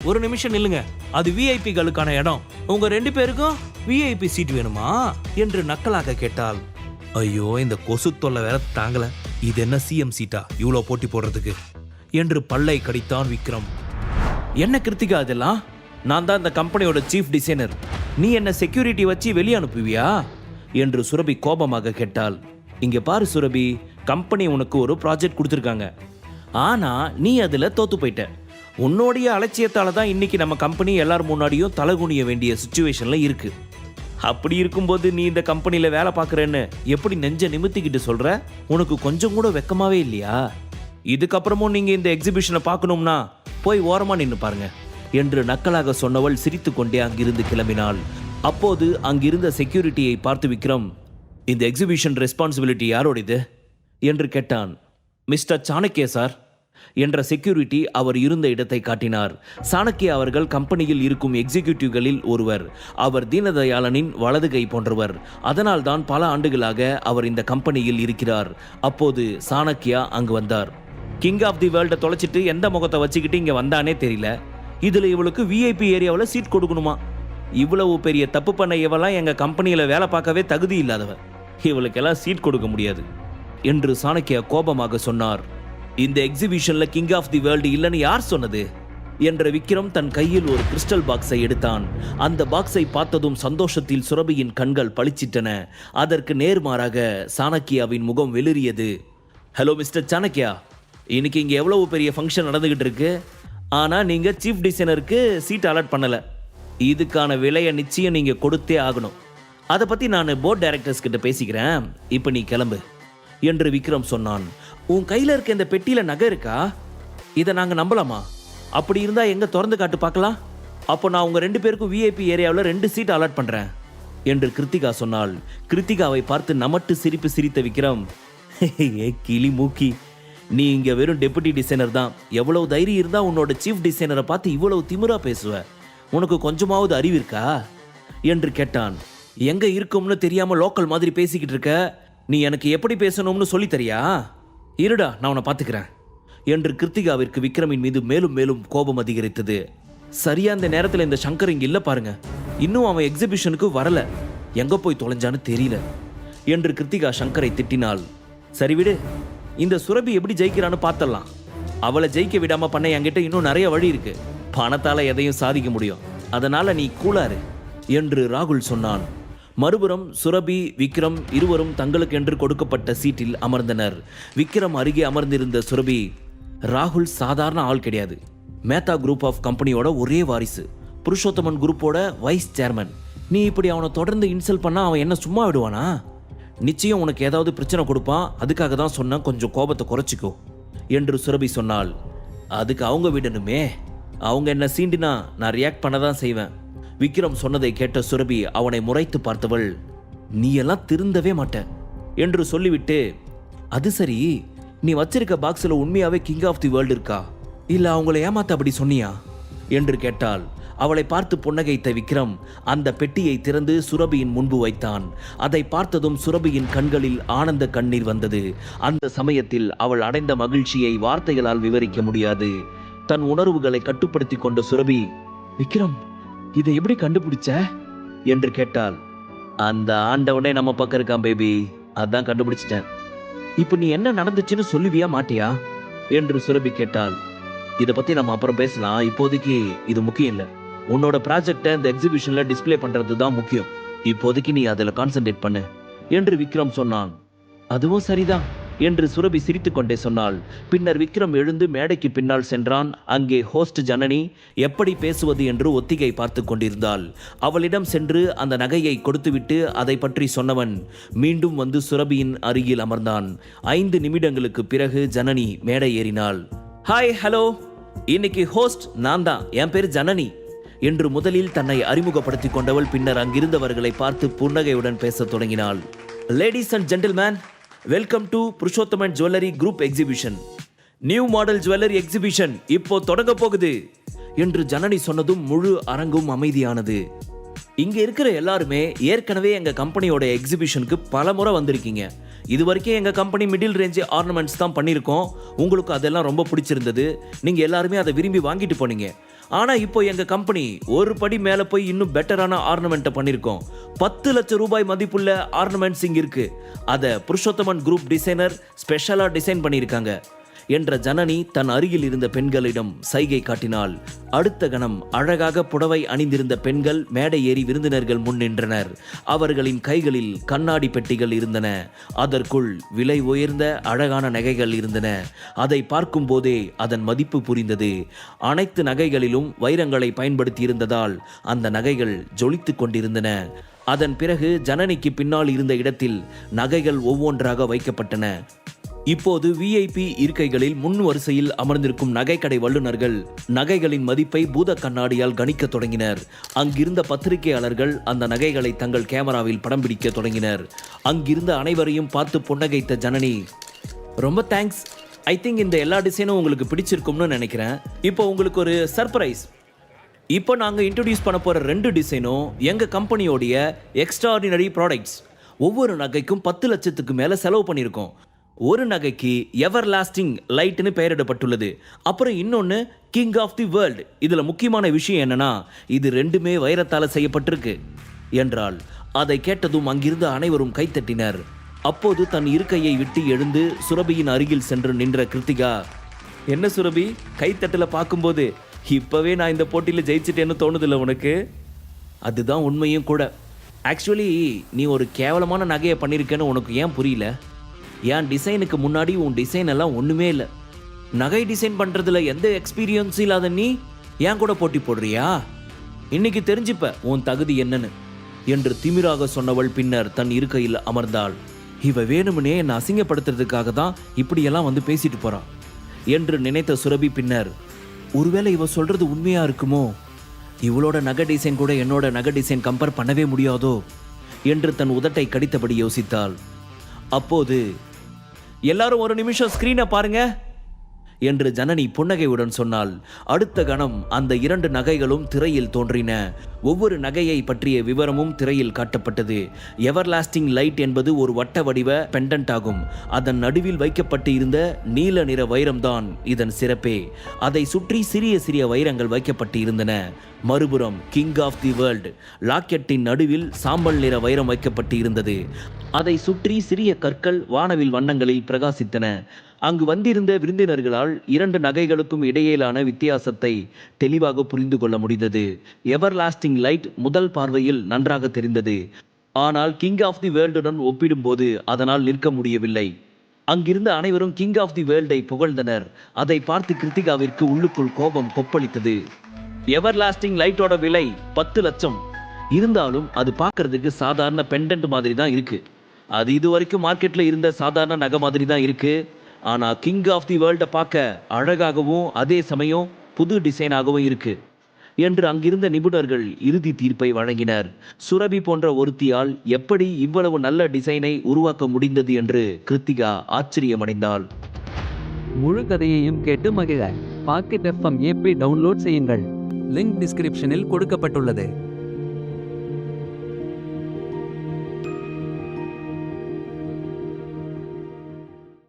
ஒரு நிமிஷம் நில்லுங்க, அது விஐபிகளுக்கான இடம். உங்க 2 பேருக்கும் விஐபி சீட் வேணுமா என்று நக்கலாக கேட்டாள். ஐயோ, இந்த கொசு தொல்லை வேற தாங்கல. இது என்ன சிஎம் சீட்டா இவ்வளோ போட்டி போடுறதுக்கு என்று பல்லை கடித்தான் விக்ரம். என்ன கிருத்திகா இதெல்லாம்? நான் தான் இந்த கம்பெனியோட சீஃப் டிசைனர். நீ என்ன செக்யூரிட்டி வச்சு வெளியே அனுப்புவியா என்று சுரபி கோபமாக கேட்டாள். இங்க பாரு சுரபி, கம்பெனி உனக்கு ஒரு ப்ராஜெக்ட் கொடுத்துருக்காங்க. ஆனா நீ அதுல தோத்து போயிட்ட. உன்னோடைய அலட்சியத்தால தான் இன்னைக்கு நம்ம கம்பெனி எல்லார் முன்னாடியும் தலகுனிய வேண்டிய சுச்சுவேஷன்ல இருக்கு. அப்படி இருக்கும்போது நீ இந்த கம்பெனியில் வேலை பார்க்குறேன்னு எப்படி நெஞ்ச நிமித்திக்கிட்டு சொல்கிற? உனக்கு கொஞ்சம் கூட வெக்கமாவே இல்லையா? இதுக்கப்புறமும் நீங்கள் இந்த எக்ஸிபிஷனை பார்க்கணும்னா போய் ஓரமாக நின்று பாருங்க என்று நக்கலாக சொன்னவள் சிரித்து கொண்டே அங்கிருந்து கிளம்பினாள். அப்போது அங்கிருந்த செக்யூரிட்டியை பார்த்து விக்ரம், இந்த எக்ஸிபிஷன் ரெஸ்பான்சிபிலிட்டி யாரோடைது என்று கேட்டான். மிஸ்டர் சாணக்கிய சார் என்ற செக்யூரிட்டி அவர் இருந்த இடத்தை காட்டினார். சாணக்கிய அவர்கள் கம்பெனியில் இருக்கும் எக்ஸிக்யூட்டிவ்களில் ஒருவர். அவர் தீனதயாளனின் வலது கை போன்றவர். அதனால் தான் பல ஆண்டுகளாக அவர் இந்த கம்பெனியில் இருக்கிறார். அப்போது சாணக்கியா அங்கு வந்தார். கிங் ஆஃப் தி வேர்ல்டை தொலைச்சிட்டு எந்த முகத்தை வச்சுக்கிட்டு இங்கே வந்தானே தெரியல. இதில் இவளுக்கு விஐபி ஏரியாவில் சீட் கொடுக்கணுமா? இவ்வளவு பெரிய தப்பு பண்ண இவெல்லாம் எங்கள் கம்பெனியில் வேலை பார்க்கவே தகுதி இல்லாதவ. இவளுக்கெல்லாம் சீட் கொடுக்க முடியாது என்று சாணக்கியா கோபமாக சொன்னார். இந்த எக்ஸிபிஷன்ல கிங் ஆஃப் தி வேர்ல்டு இல்லைன்னு யார் சொன்னது என்ற விக்ரம் தன் கையில் ஒரு கிறிஸ்டல் பாக்ஸை எடுத்தான். அந்த பாக்ஸை பார்த்ததும் சந்தோஷத்தில் சுரபியின் கண்கள் பளிச்சிட்டன. அதற்கு நேர்மாறாக சாணக்கியாவின் முகம் வெளிரியது. ஹலோ மிஸ்டர் சாணக்கியா, இன்னைக்கு இங்கே எவ்வளவு பெரிய ஃபங்க்ஷன் நடந்துகிட்டு இருக்கு. ஆனால் நீங்கள் சீஃப் டிசைனருக்கு சீட் அலாட் பண்ணலை. இதுக்கான விலையை நிச்சயம் நீங்கள் கொடுத்தே ஆகணும். அதை பற்றி நான் போர்ட் டைரக்டர்ஸ் கிட்ட பேசிக்கிறேன். இப்போ நீ கிளம்பு என்று விக்ரம் சொன்னான். உன் கையில் இருக்க இந்த பெட்டியில் நகை இருக்கா? இதை நாங்கள் நம்பலாமா? அப்படி இருந்தால் எங்கே திறந்து காட்டு பார்க்கலாம். அப்போ நான் உங்கள் 2 பேருக்கும் விஐபி ஏரியாவில் 2 சீட் அலாட் பண்ணுறேன் என்று கிருத்திகா சொன்னாள். கிருத்திகாவை பார்த்து நமட்டு சிரிப்பு சிரித்த விக்ரம், ஏ கிளி மூக்கி, நீ இங்கே வெறும் டெபுட்டி டிசைனர் தான். எவ்வளவு தைரியம் இருந்தால் உன்னோட சீஃப் டிசைனரை பார்த்து இவ்வளவு திமிரா பேசுவ? உனக்கு கொஞ்சமாவது அறிவு இருக்கா என்று கேட்டான். எங்கே இருக்கும்னு தெரியாமல் லோக்கல் மாதிரி பேசிக்கிட்டு இருக்க. நீ எனக்கு எப்படி பேசணும்னு சொல்லி தரியா? இருடா, நான் உன்னை பார்த்துக்கிறேன் என்று கிருத்திகாவிற்கு விக்ரமின் மீது மேலும் மேலும் கோபம் அதிகரித்தது. சரியா இந்த நேரத்தில் இந்த சங்கர் இங்கே இல்லை பாருங்க. இன்னும் அவன் எக்ஸிபிஷனுக்கு வரல. எங்கே போய் தொலைஞ்சான்னு தெரியல என்று கிருத்திகா சங்கரை திட்டினாள். சரி விடு, இந்த சுரபி எப்படி ஜெயிக்கிறான்னு பார்த்தலாம். அவளை ஜெயிக்க விடாம பண்ண என்கிட்ட இன்னும் நிறைய வழி இருக்கு. பணத்தால் எதையும் சாதிக்க முடியும். அதனால நீ கூலாரு என்று ராகுல் சொன்னான். மறுபுறம் சுரபி, விக்ரம் இருவரும் தங்களுக்கென்று கொடுக்கப்பட்ட சீட்டில் அமர்ந்தனர். விக்ரம் அருகே அமர்ந்திருந்த சுரபி, ராகுல் சாதாரண ஆள் கிடையாது. மேத்தா குரூப் ஆஃப் கம்பெனியோட ஒரே வாரிசு. புருஷோத்தமன் குரூப்போட வைஸ் சேர்மன். நீ இப்படி அவனை தொடர்ந்து இன்சல்ட் பண்ணா அவன் என்ன சும்மா விடுவானா? நிச்சயம் உனக்கு ஏதாவது பிரச்சனை கொடுப்பான். அதுக்காக தான் சொன்ன, கொஞ்சம் கோபத்தை குறைச்சிக்கோ என்று சுரபி சொன்னாள். அதுக்கு அவங்க விடணுமே. அவங்க என்ன சீண்டினா நான் ரியாக்ட் பண்ண தான் செய்வேன். விக்ரம் சொன்னதை கேட்ட சுரபி அவனை முறைத்து பார்த்தவள், நீ எல்லாம் திருந்தவே மாட்ட என்று சொல்லிவிட்டு, அது சரி, நீ வச்சிருக்க பாக்ஸில் உண்மையாவே கிங் ஆஃப் தி வேர்ல்டு இருக்கா, இல்ல அவங்களை ஏமாத்த அப்படி சொன்னியா என்று கேட்டாள். அவளை பார்த்து புன்னகைத்த விக்ரம் அந்த பெட்டியை திறந்து சுரபியின் முன்பு வைத்தான். அதை பார்த்ததும் சுரபியின் கண்களில் ஆனந்த கண்ணீர் வந்தது. அந்த சமயத்தில் அவள் அடைந்த மகிழ்ச்சியை வார்த்தைகளால் விவரிக்க முடியாது. தன் உணர்வுகளை கட்டுப்படுத்தி கொண்ட சுரபி, விக்ரம், இதை எப்படி கண்டுபிடிச்ச என்று கேட்டாள். அந்த ஆண்டவனே நம்ம பக்கம் இருக்கான் பேபி, அதான் கண்டுபிடிச்சிட்டேன். இப்போ நீ என்ன நடந்துச்சுன்னு சொல்லுவியா மாட்டியா என்று சுரபி கேட்டாள். இதை பத்தி நம்ம அப்புறம் பேசலாம். இப்போதைக்கு இது முக்கியம் இல்லை. உன்னோட ப்ராஜெக்டை இந்த எக்ஸிபிஷன்ல டிஸ்பிளே பண்றது தான் முக்கியம். இப்போதைக்கு நீ அதில் கான்சென்ட்ரேட் பண்ணு என்று விக்ரம் சொன்னான். அதுவும் சரிதான் என்று சுரபி சிரித்துக் கொண்டே சொன்னாள். பின்னர் விக்ரம் எழுந்து மேடைக்கு பின்னால் சென்றான். அங்கே ஹோஸ்ட் ஜனனி எப்படி பேசுவது என்று ஒத்திகை பார்த்து கொண்டிருந்தாள். அவளிடம் சென்று அந்த நகையை கொடுத்துவிட்டு அதை பற்றி சொன்னவன் மீண்டும் வந்து சுரபியின் அருகில் அமர்ந்தான். 5 நிமிடங்களுக்கு பிறகு ஜனனி மேடை ஏறினாள். ஹாய், ஹலோ, இன்னைக்கு ஹோஸ்ட் நான் தான். என் பேர் ஜனனி என்று முதலில் தன்னை அறிமுகப்படுத்திக் கொண்டவள் பின்னர் அங்கிருந்தவர்களை பார்த்து புன்னகையுடன் பேசத் தொடங்கினாள். Ladies and gentlemen, welcome to Purushothaman jewellery group exhibition. New model jewellery exhibition இப்போ தொடங்க போகுது என்று ஜனனி சொன்னதும் முழு அரங்கும் அமைதியானது. இங்க இருக்கிற எல்லாருமே ஏற்கனவே எங்க கம்பெனியோட எக்ஸிபிஷனுக்கு பல முறை வந்திருக்கீங்க. இது வரைக்கும் எங்க கம்பெனி மிடில் ரேஞ்ச் ஆர்னமெண்ட்ஸ் தான் பண்ணியிருக்கோம். உங்களுக்கு அதெல்லாம் ரொம்ப பிடிச்சிருந்தது. நீங்க எல்லாருமே அதை விரும்பி வாங்கிட்டு போனீங்க. ஆனா இப்போ எங்க கம்பெனி ஒரு படி மேல போய் இன்னும் பெட்டரான ஆர்னமெண்ட்டை பண்ணிருக்கோம். 10 லட்சம் ரூபாய் மதிப்புள்ள ஆர்னமெண்ட்ஸ் இங்க இருக்கு. அத புருஷோத்தமன் குரூப் டிசைனர் ஸ்பெஷலா டிசைன் பண்ணியிருக்காங்க என்ற ஜனனி தன் அருகில் இருந்த பெண்களிடம் சைகை காட்டினாள். அடுத்த கணம் அழகாக புடவை அணிந்திருந்த பெண்கள் மேடை ஏறி விருந்தினர்கள் முன் நின்றனர். அவர்களின் கைகளில் கண்ணாடி பெட்டிகள் இருந்தன. அதற்குள் விலை உயர்ந்த அழகான நகைகள் இருந்தன. அதை பார்க்கும் போதே அதன் மதிப்பு புரிந்தது. அனைத்து நகைகளிலும் வைரங்களை பயன்படுத்தி இருந்ததால் அந்த நகைகள் ஜொலித்துக் கொண்டிருந்தன. அதன் பிறகு ஜனனிக்கு பின்னால் இருந்த இடத்தில் நகைகள் ஒவ்வொன்றாக வைக்கப்பட்டன. இப்போது விஐபி இருக்கைகளில் முன் வரிசையில் அமர்ந்திருக்கும் நகைக்கடை வல்லுநர்கள் நகைகளின் மதிப்பை பூத கண்ணாடியால் கணிக்க தொடங்கினர். அங்கிருந்த பத்திரிகையாளர்கள் அந்த நகைகளை தங்கள் கேமராவில் படம் பிடிக்க தொடங்கினர். அங்கிருந்த அனைவரையும் பார்த்து புன்னகைத்த ஜனனி, ரொம்ப தேங்க்ஸ். ஐ திங்க் இந்த எல்லா டிசைனும் உங்களுக்கு பிடிச்சிருக்கும்னு நினைக்கிறேன். இப்போ உங்களுக்கு ஒரு சர்ப்ரைஸ். இப்போ நாங்கள் இன்ட்ரடியூஸ் பண்ண போகிற 2 டிசைனும் எங்கள் கம்பெனியோடைய எக்ஸ்ட்ராடினரி ப்ராடக்ட்ஸ். ஒவ்வொரு நகைக்கும் 10 லட்சத்துக்கு மேலே செலவு பண்ணியிருக்கோம். ஒரு நகைக்கு எவர் லாஸ்டிங் லைட்னு பெயரிடப்பட்டுள்ளது. அப்புறம் இன்னொன்று கிங் ஆஃப் தி வேர்ல்டு. இதில் முக்கியமான விஷயம் என்னன்னா, இது 2மே வைரத்தால் செய்யப்பட்டிருக்கு என்றால். அதை கேட்டதும் அங்கிருந்த அனைவரும் கைத்தட்டினர். அப்போது தன் இருக்கையை விட்டு எழுந்து சுரபியின் அருகில் சென்று நின்ற கிருத்திகா, என்ன சுரபி, கைத்தட்டல பார்க்கும்போது இப்போவே நான் இந்த போட்டியில் ஜெயிச்சிட்டேன்னு தோணுதில்ல உனக்கு? அதுதான் உண்மையும் கூட. ஆக்சுவலி நீ ஒரு கேவலமான நகையை பண்ணியிருக்கேன்னு உனக்கு ஏன் புரியல? என் டிசைனுக்கு முன்னாடி உன் டிசைன் எல்லாம் ஒன்றுமே இல்லை. நகை டிசைன் பண்ணுறதுல எந்த எக்ஸ்பீரியன்ஸும் இல்லாத நீ ஏன் கூட போட்டி போடுறியா? இன்னைக்கு தெரிஞ்சுப்ப உன் தகுதி என்னன்னு என்று திமிராக சொன்னவள் பின்னர் தன் இருக்கையில் அமர்ந்தாள். இவ வேணும்னே என்னை அசிங்கப்படுத்துறதுக்காக தான் இப்படியெல்லாம் வந்து பேசிட்டு போறான் என்று நினைத்த சுரபி பின்னர், ஒருவேளை இவ சொல்றது உண்மையா இருக்குமோ? இவளோட நகை டிசைன் கூட என்னோட நகை டிசைன் கம்பேர் பண்ணவே முடியாதோ என்று தன் உதட்டை கடித்தபடி யோசித்தாள். அப்போது, எல்லாரும் ஒரு நிமிஷம் ஸ்கிரீனை பாருங்க என்று ஜனனி புன்னகையுடன் சொன்னாள். அடுத்த கணம் அந்த 2 நகைகளும் திரையில் தோன்றின. ஒவ்வொரு நகையை பற்றிய விவரமும் திரையில் காட்டப்பட்டது. எவர்லாஸ்டிங் லைட் என்பது ஒரு வட்ட வடிவ பெண்டன்ட் ஆகும். அதன் நடுவில் வைக்கப்பட்டு இருந்த நீல நிற வைரம்தான் இதன் சிறப்பே. அதை சுற்றி சிறிய சிறிய வைரங்கள் வைக்கப்பட்டு இருந்தன. மறுபுறம் கிங் ஆஃப் தி வேர்ல்டு லாக்கெட்டின் நடுவில் சாம்பல் நிற வைரம் வைக்கப்பட்டு இருந்தது. அதை சுற்றி சிறிய கற்கள் வானவில் வண்ணங்களில் பிரகாசித்தன. அங்கு வந்திருந்த விருந்தினர்களால் 2 நகைகளுக்கும் இடையிலான வித்தியாசத்தை தெளிவாக புரிந்து கொள்ள முடிந்தது. எவர்லாஸ்டிங் லைட் முதல் பார்வையில் நன்றாக தெரிந்தது. ஆனால் கிங் ஆஃப் தி வேர்ல்டுடன் ஒப்பிடும்போது அதனால் நிற்க முடியவில்லை. அங்கிருந்த அனைவரும் கிங் ஆஃப் தி வேர்ல்டை புகழ்ந்தனர். அதை பார்த்து கிருத்திகாவிற்கு உள்ளுக்குள் கோபம் கொப்பளித்தது. எவர்லாஸ்டிங் லைட்டோட விலை 10 லட்சம். இருந்தாலும் அது பார்க்கறதுக்கு சாதாரண பெண்டன்ட் மாதிரி தான் இருக்கு. அது இதுவரைக்கும் மார்க்கெட்ல இருந்த சாதாரண நகை மாதிரி தான் இருக்கு. ஆனா கிங் ஆஃப் தி வேர்ல்டை பார்க்க அழகாகவும் அதே சமயம் புது டிசைனாகவும் இருக்கு என்று அங்கிருந்த நிபுணர்கள் இறுதி தீர்ப்பை வழங்கினர். சுரபி போன்ற ஒருத்தியால் எப்படி இவ்வளவு நல்ல டிசைனை உருவாக்க முடிந்தது என்று கிருத்திகா ஆச்சரியமடைந்தாள். முழு கதையையும் கேட்டு மகிழ பாக்கெட் FM ஆப்பை டவுன்லோட் செய்யுங்கள். லிங்க் டிஸ்கிரிப்ஷனில் கொடுக்கப்பட்டுள்ளது.